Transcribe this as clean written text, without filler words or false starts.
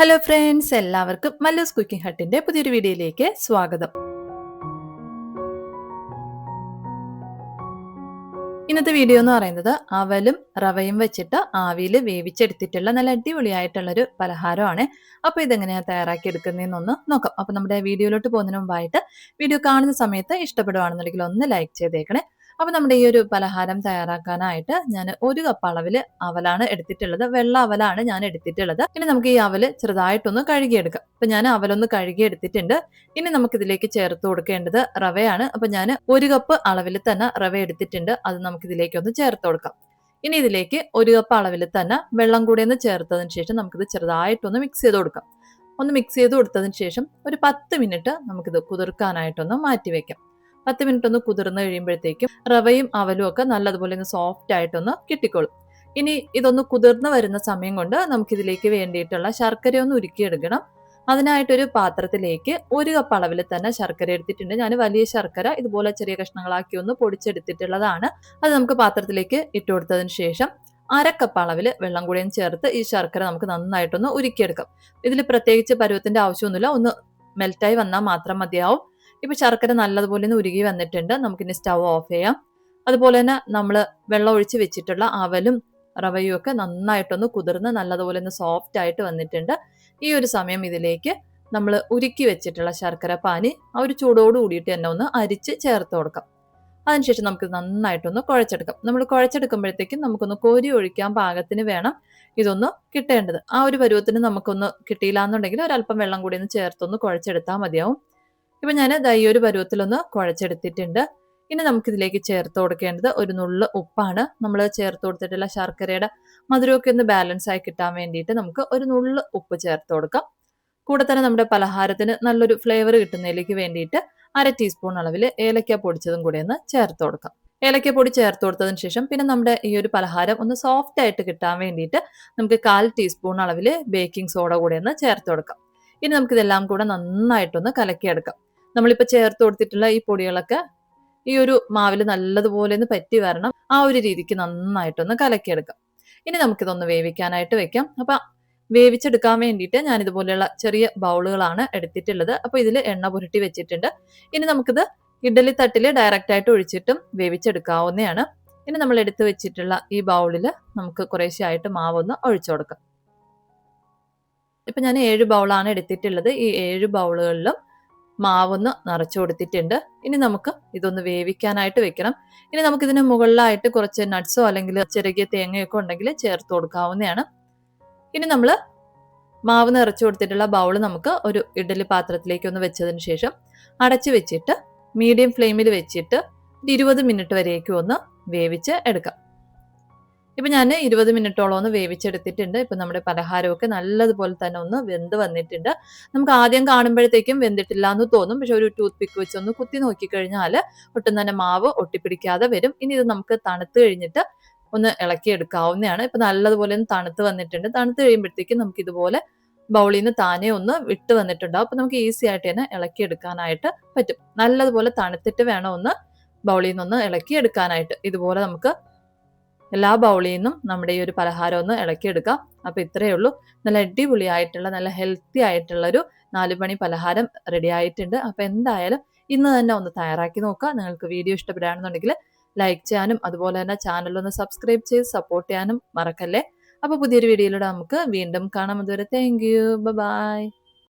Hello friends, എല്ലാവർക്കും Mallus cooking ഹട്ടിന്റെ പുതിയൊരു വീഡിയോയിലേക്ക് സ്വാഗതം. ഇന്നത്തെ വീഡിയോ എന്ന് പറയുന്നത് അവലും റവയും വെച്ചിട്ട് ആവിയിൽ വേവിച്ചെടുത്തിട്ടുള്ള നല്ല അടിപൊളിയായിട്ടുള്ളൊരു പലഹാരമാണ്. അപ്പോൾ ഇതെങ്ങനെയാണ് തയ്യാറാക്കി എടുക്കുന്നതെന്നൊന്ന് നോക്കാം. അപ്പോൾ നമ്മുടെ വീഡിയോയിലോട്ട് പോകുന്നതിന് മുമ്പായിട്ട് വീഡിയോ കാണുന്ന സമയത്ത് ഇഷ്ടപ്പെടുവാണെന്നുണ്ടെങ്കിൽ ഒന്ന് ലൈക്ക് ചെയ്തേക്കണേ. അപ്പോൾ നമ്മുടെ ഈ ഒരു പലഹാരം തയ്യാറാക്കാനായിട്ട് ഞാൻ 1 കപ്പ് അളവിൽ അവലാണ് എടുത്തിട്ടുള്ളത്. വെള്ള അവലാണ് ഞാൻ എടുത്തിട്ടുള്ളത്. ഇനി നമുക്ക് ഈ അവല് ചെറുതായിട്ടൊന്ന് കഴുകിയെടുക്കാം. അപ്പോൾ ഞാൻ അവലൊന്ന് കഴുകിയെടുത്തിട്ടുണ്ട്. ഇനി നമുക്കിതിലേക്ക് ചേർത്ത് കൊടുക്കേണ്ടത് റവയാണ്. അപ്പോൾ ഞാൻ 1 കപ്പ് അളവിൽ തന്നെ റവ എടുത്തിട്ടുണ്ട്. അത് നമുക്കിതിലേക്ക് ഒന്ന് ചേർത്ത് കൊടുക്കാം. ഇനി ഇതിലേക്ക് 1 കപ്പ് അളവിൽ തന്നെ വെള്ളം കൂടി ഒന്ന് ചേർത്തതിന് ശേഷം നമുക്കിത് ചെറുതായിട്ടൊന്ന് മിക്സ് ചെയ്ത് കൊടുക്കാം. ഒന്ന് മിക്സ് ചെയ്ത് കൊടുത്തതിന് ശേഷം ഒരു 10 മിനിറ്റ് നമുക്കിത് കുതിർക്കാനായിട്ടൊന്ന് മാറ്റി വെക്കാം. 10 മിനിറ്റ് ഒന്ന് കുതിർന്ന് കഴിയുമ്പോഴത്തേക്കും റവയും അവലും ഒക്കെ നല്ലതുപോലെ ഒന്ന് സോഫ്റ്റ് ആയിട്ടൊന്ന് കിട്ടിക്കോളും. ഇനി ഇതൊന്ന് കുതിർന്ന് വരുന്ന സമയം കൊണ്ട് നമുക്കിതിലേക്ക് വേണ്ടിയിട്ടുള്ള ശർക്കര ഒന്ന് ഉരുക്കിയെടുക്കണം. അതിനായിട്ടൊരു പാത്രത്തിലേക്ക് 1 കപ്പ് അളവിൽ തന്നെ ശർക്കര എടുത്തിട്ടുണ്ട്. ഞാൻ വലിയ ശർക്കര ഇതുപോലെ ചെറിയ കഷ്ണങ്ങളാക്കി ഒന്ന് പൊടിച്ചെടുത്തിട്ടുള്ളതാണ്. അത് നമുക്ക് പാത്രത്തിലേക്ക് ഇട്ട് കൊടുത്തതിന് ശേഷം 1/2 കപ്പ് അളവിൽ വെള്ളം കൂടി ചേർത്ത് ഈ ശർക്കര നമുക്ക് നന്നായിട്ടൊന്ന് ഉരുക്കിയെടുക്കാം. ഇതിൽ പ്രത്യേകിച്ച് പരുവത്തിന്റെ ആവശ്യമൊന്നുമില്ല, ഒന്ന് മെൽറ്റായി വന്നാൽ മാത്രം മതിയാവും. ഇപ്പൊ ശർക്കര നല്ലതുപോലെ ഒന്ന് ഉരുകി വന്നിട്ടുണ്ട്. നമുക്കിനി സ്റ്റവ് ഓഫ് ചെയ്യാം. അതുപോലെ തന്നെ നമ്മൾ വെള്ളം ഒഴിച്ച് വെച്ചിട്ടുള്ള അവലും റവയും ഒക്കെ നന്നായിട്ടൊന്ന് കുതിർന്ന് നല്ലതുപോലെ ഒന്ന് സോഫ്റ്റ് ആയിട്ട് വന്നിട്ടുണ്ട്. ഈ ഒരു സമയം ഇതിലേക്ക് നമ്മൾ ഉരുക്കി വെച്ചിട്ടുള്ള ശർക്കര പാനി ആ ഒരു ചൂടോട് കൂടിയിട്ട് തന്നെ ഒന്ന് അരിച്ച് ചേർത്ത് കൊടുക്കാം. അതിനുശേഷം നമുക്ക് നന്നായിട്ടൊന്ന് കുഴച്ചെടുക്കാം. നമ്മൾ കുഴച്ചെടുക്കുമ്പോഴത്തേക്കും നമുക്കൊന്ന് കോരി ഒഴിക്കാൻ പാകത്തിന് വേണം ഇതൊന്ന് കിട്ടേണ്ടത്. ആ ഒരു പരുവത്തിന് നമുക്കൊന്ന് കിട്ടിയില്ല എന്നുണ്ടെങ്കിൽ ഒരല്പം വെള്ളം കൂടി ഒന്ന് ചേർത്തൊന്ന് കുഴച്ചെടുത്താൽ മതിയാവും. ഇപ്പൊ ഞാൻ ഈ ഒരു പരുവത്തിലൊന്ന് കുഴച്ചെടുത്തിട്ടുണ്ട്. ഇനി നമുക്കിതിലേക്ക് ചേർത്ത് കൊടുക്കേണ്ടത് ഒരു നുള്ള് ഉപ്പാണ്. നമ്മൾ ചേർത്ത് കൊടുത്തിട്ടുള്ള ശർക്കരയുടെ മധുരമൊക്കെ ഒന്ന് ബാലൻസ് ആയി കിട്ടാൻ വേണ്ടിയിട്ട് നമുക്ക് ഒരു നുള്ള് ഉപ്പ് ചേർത്ത് കൊടുക്കാം. കൂടെ തന്നെ നമ്മുടെ പലഹാരത്തിന് നല്ലൊരു ഫ്ലേവർ കിട്ടുന്നതിലേക്ക് വേണ്ടിയിട്ട് 1/2 ടീസ്പൂൺ അളവിൽ ഏലക്ക പൊടിച്ചതും കൂടി ഒന്ന് ചേർത്ത് കൊടുക്കാം. ഏലക്ക പൊടി ചേർത്ത് കൊടുത്തതിന് ശേഷം പിന്നെ നമ്മുടെ ഈ ഒരു പലഹാരം ഒന്ന് സോഫ്റ്റ് ആയിട്ട് കിട്ടാൻ വേണ്ടിയിട്ട് നമുക്ക് 1/4 ടീസ്പൂൺ അളവിൽ ബേക്കിംഗ് സോഡ കൂടി ഒന്ന് ചേർത്ത് കൊടുക്കാം. ഇനി നമുക്കിതെല്ലാം കൂടെ നന്നായിട്ടൊന്ന് കലക്കിയെടുക്കാം. നമ്മളിപ്പോൾ ചേർത്ത് കൊടുത്തിട്ടുള്ള ഈ പൊടികളൊക്കെ ഈ ഒരു മാവിൽ നല്ലതുപോലെ ഒന്ന് പറ്റി വരണം. ആ ഒരു രീതിക്ക് നന്നായിട്ടൊന്ന് കലക്കിയെടുക്കാം. ഇനി നമുക്കിതൊന്ന് വേവിക്കാനായിട്ട് വെക്കാം. അപ്പൊ വേവിച്ചെടുക്കാൻ വേണ്ടിയിട്ട് ഞാൻ ഇതുപോലെയുള്ള ചെറിയ ബൗളുകളാണ് എടുത്തിട്ടുള്ളത്. അപ്പൊ ഇതിൽ എണ്ണ പുരട്ടി വെച്ചിട്ടുണ്ട്. ഇനി നമുക്കിത് ഇഡ്ഡലി തട്ടിൽ ഡയറക്റ്റ് ആയിട്ട് ഒഴിച്ചിട്ടും വേവിച്ചെടുക്കാവുന്നതാണ്. ഇനി നമ്മൾ എടുത്തു വെച്ചിട്ടുള്ള ഈ ബൗളിൽ നമുക്ക് കുറേശ്ശെ ആയിട്ട് മാവൊന്ന് ഒഴിച്ചു കൊടുക്കാം. ഇപ്പൊ ഞാൻ 7 ബൗളാണ് എടുത്തിട്ടുള്ളത്. ഈ 7 ബൗളുകളിലും മാവൊന്ന് നിറച്ചു കൊടുത്തിട്ടുണ്ട്. ഇനി നമുക്ക് ഇതൊന്ന് വേവിക്കാനായിട്ട് വെക്കണം. ഇനി നമുക്ക് ഇതിന് മുകളിലായിട്ട് കുറച്ച് നട്ട്സോ അല്ലെങ്കിൽ ചെറിയ തേങ്ങയൊക്കെ ഉണ്ടെങ്കിൽ ചേർത്ത് കൊടുക്കാവുന്നതാണ്. ഇനി നമ്മൾ മാവ് നിറച്ചു കൊടുത്തിട്ടുള്ള ബൗൾ നമുക്ക് ഒരു ഇഡ്ഡലി പാത്രത്തിലേക്ക് ഒന്ന് വെച്ചതിന് ശേഷം അടച്ചു വെച്ചിട്ട് മീഡിയം ഫ്ലെയിമിൽ വെച്ചിട്ട് 20 മിനിറ്റ് വരേക്കും ഒന്ന് വേവിച്ച് എടുക്കാം. ഇപ്പൊ ഞാൻ 20 മിനിറ്റോളം ഒന്ന് വേവിച്ചെടുത്തിട്ടുണ്ട്. ഇപ്പൊ നമ്മുടെ പലഹാരമൊക്കെ നല്ലതുപോലെ തന്നെ ഒന്ന് വെന്ത് വന്നിട്ടുണ്ട്. നമുക്ക് ആദ്യം കാണുമ്പോഴത്തേക്കും വെന്തിട്ടില്ല എന്ന് തോന്നും. പക്ഷെ ഒരു ടൂത്ത് പിക്ക് വെച്ച് ഒന്ന് കുത്തി നോക്കിക്കഴിഞ്ഞാൽ ഒട്ടും തന്നെ മാവ് ഒട്ടിപ്പിടിക്കാതെ വരും. ഇനി ഇത് നമുക്ക് തണുത്ത് കഴിഞ്ഞിട്ട് ഒന്ന് ഇളക്കി എടുക്കാവുന്നതാണ്. ഇപ്പൊ നല്ലതുപോലെ ഒന്ന് തണുത്ത് വന്നിട്ടുണ്ട്. തണുത്ത് കഴിയുമ്പോഴത്തേക്കും നമുക്ക് ഇതുപോലെ ബൗളിൽ നിന്ന് താനെ ഒന്ന് വിട്ട് വന്നിട്ടുണ്ടാവും. അപ്പൊ നമുക്ക് ഈസി ആയിട്ട് തന്നെ ഇളക്കി എടുക്കാനായിട്ട് പറ്റും. നല്ലതുപോലെ തണുത്തിട്ട് വേണം ഒന്ന് ബൗളിൽ നിന്നൊന്ന് ഇളക്കി എടുക്കാനായിട്ട്. ഇതുപോലെ നമുക്ക് എല്ലാ ബൗളിൽ നിന്നും നമ്മുടെ ഈ ഒരു പലഹാരം ഒന്ന് ഇളക്കിയെടുക്കാം. അപ്പൊ ഇത്രയേ ഉള്ളൂ. നല്ല അടിപൊളിയായിട്ടുള്ള നല്ല ഹെൽത്തി ആയിട്ടുള്ള ഒരു 4 മണി പലഹാരം റെഡി ആയിട്ടുണ്ട്. അപ്പൊ എന്തായാലും ഇന്ന് തന്നെ ഒന്ന് തയ്യാറാക്കി നോക്കുക. നിങ്ങൾക്ക് വീഡിയോ ഇഷ്ടപ്പെടുകയാണെന്നുണ്ടെങ്കിൽ ലൈക്ക് ചെയ്യാനും അതുപോലെ തന്നെ ചാനലൊന്ന് സബ്സ്ക്രൈബ് ചെയ്ത് സപ്പോർട്ട് ചെയ്യാനും മറക്കല്ലേ. അപ്പൊ പുതിയൊരു വീഡിയോയിലൂടെ നമുക്ക് വീണ്ടും കാണാം. അതുവരെ താങ്ക് യു, ബൈ.